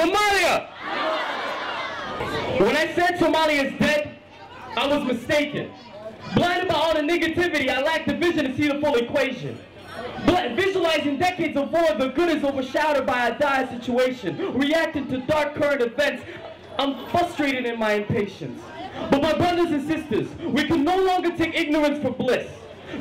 Somalia! When I said Somalia is dead, I was mistaken. Blinded by all the negativity, I lacked the vision to see the full equation. Visualizing decades of war, the good is overshadowed by a dire situation. Reacting to dark current events, I'm frustrated in my impatience. But my brothers and sisters, we can no longer take ignorance for bliss.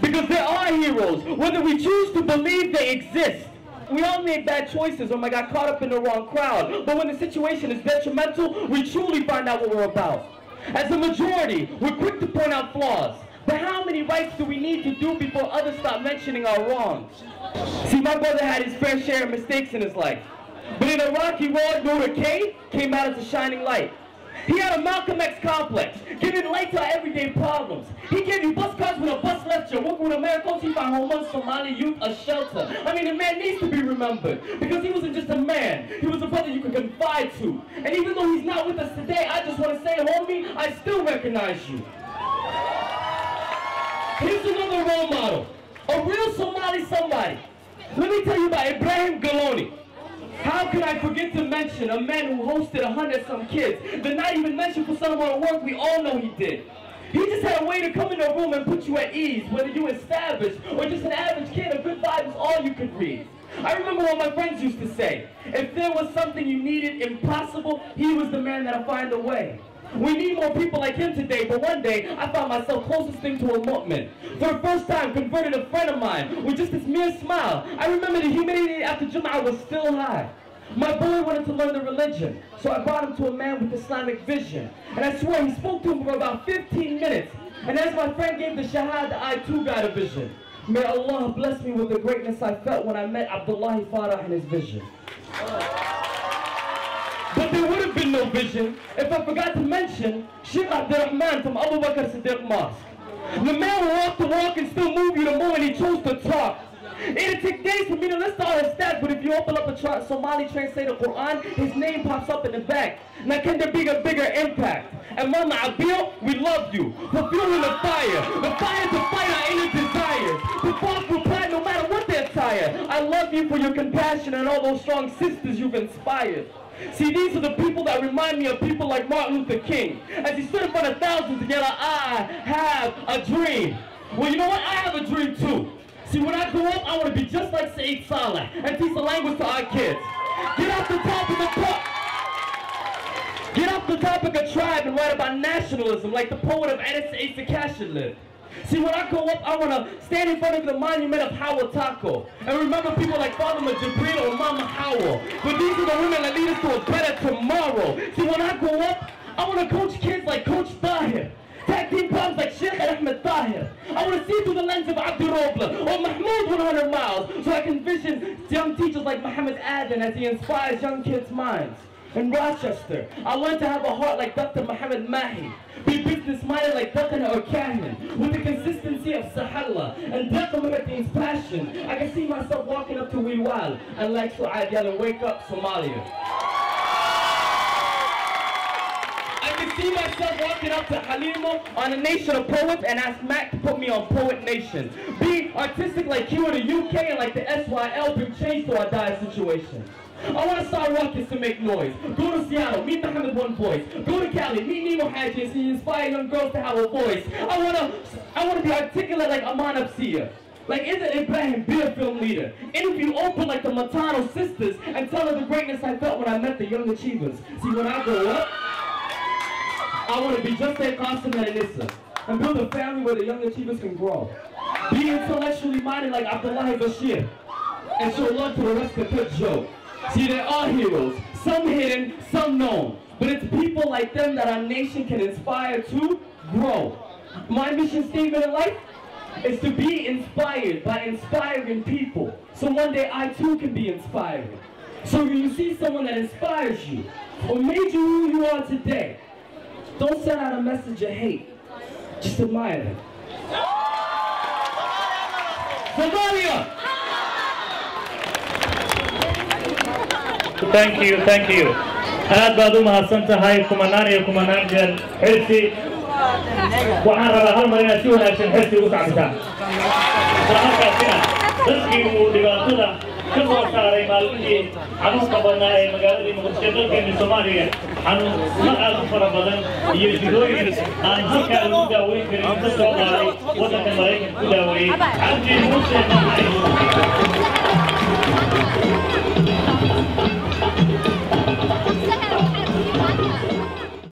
Because there are heroes, whether we choose to believe they exist. We all made bad choices or might got caught up in the wrong crowd. But when the situation is detrimental, we truly find out what we're about. As a majority, we're quick to point out flaws. But how many rights do we need to do before others stop mentioning our wrongs? See, my brother had his fair share of mistakes in his life. But in a rocky road, Noor K came out as a shining light. He had a Malcolm X complex, giving light to our everyday problems. He gave you bus cards when a bus left you. Working with Americans, he found homeless Somali youth a shelter. I mean, the man needs to be remembered because he wasn't just a man. He was a brother you could confide to. And even though he's not with us today, I just want to say, homie, I still recognize you. Here's another role model, a real Somali somebody. Let me tell you about Ibrahim Galoni. How can I forget to mention a man who hosted 100-some kids? The not even mention for someone at work, we all know he did. He just had a way to come in a room and put you at ease, whether you established or just an average kid, a good vibe is all you could read. I remember what my friends used to say, if there was something you needed impossible, he was the man that'll find a way. We need more people like him today, but one day I found myself closest thing to a mu'min. For the first time, converted a friend of mine with just this mere smile. I remember the humidity after Jum'ah was still high. My boy wanted to learn the religion, so I brought him to a man with Islamic vision. And I swear he spoke to him for about 15 minutes. And as my friend gave the Shahada, I too got a vision. May Allah bless me with the greatness I felt when I met Abdullahi Farah and his vision. But there would have been no vision if I forgot to mention Sheikh Abdurrahman from Abu Bakr Siddiq Mosque. The man who walked the walk and still move you the moment he chose to talk. It'll take days for me to list all his stats, but if you open up a Somali translated Quran, his name pops up in the back. Now can there be a bigger impact? And Mama Abil, we love you for fueling the fire to fight our inner desires, to fall for pride no matter what their tire. I love you for your compassion and all those strong sisters you've inspired. See, these are the people that remind me of people like Martin Luther King. As he stood in front of thousands together, I have a dream. Well, you know what? I have a dream too. See, when I grow up, I want to be just like Saeed Saleh and teach the language to our kids. Get off the topic of tribe and write about nationalism like the poet of Addis Asa Kashin lived. See, when I grow up, I want to stand in front of the monument of Hawa Taco and remember people like Fatima Jibril or Mama Hawa. But these are the women that lead us to a better tomorrow. See, when I grow up, I want to coach kids like Coach Tahir. Tag team problems like Sheikh Ahmed Tahir. I want to see through the lens of Abdi Robla or Mahmoud 100 Miles so I can vision young teachers like Muhammad Aden as he inspires young kids' minds. In Rochester, I learned to have a heart like Dr. Muhammad Mahi. Be business-minded like Dr. Urkahin, with the consistency of Sahalla and Dr. Muhammadin's passion. I can see myself walking up to Wiwal and like Su'ad yelling, wake up, Somalia. I can see myself walking up to Halima on a nation of poets and ask Mac to put me on Poet Nation. Be artistic like Q in the UK and like the SYL, bring change to our dire situation. I want to start rockets to make noise. Go to Seattle, meet Muhammad One Voice. Go to Cali, meet Nemo Haji and see inspire young girls to have a voice. I want to be articulate like Aman Absiya. Like Izzat Ibrahim, be a film leader. Interview open like the Matano sisters and tell her the greatness I felt when I met the young achievers. See, when I grow up, I want to be just like Qasim and Anissa and build a family where the young achievers can grow. Be intellectually minded like Abdullahi Bashir and show love to the rest of the joke. See, there are heroes, some hidden, some known, but it's people like them that our nation can inspire to grow. My mission statement in life is to be inspired by inspiring people, so one day I too can be inspiring. So when you see someone that inspires you, or made you who you are today, don't send out a message of hate, just admire them. Somalia! Thank you, thank you. aad baad u mahadsan tahay kumanaan jeer xirsi waxaan rabaa hal mar inaad si wanaagsan xirsi ugu tacbitaan markaasina dadkii uu dhibaatada kasoo saaray maalmihii xanuunka badnaa ee magaaladii muqdisho dalkeena Soomaaliya xanuun aad u fara badan iyo jirooyin aan halkaa lagu daaweyn karin inta soo qaaday waddanka Maraykanka ku daaweeyey cabdi muuse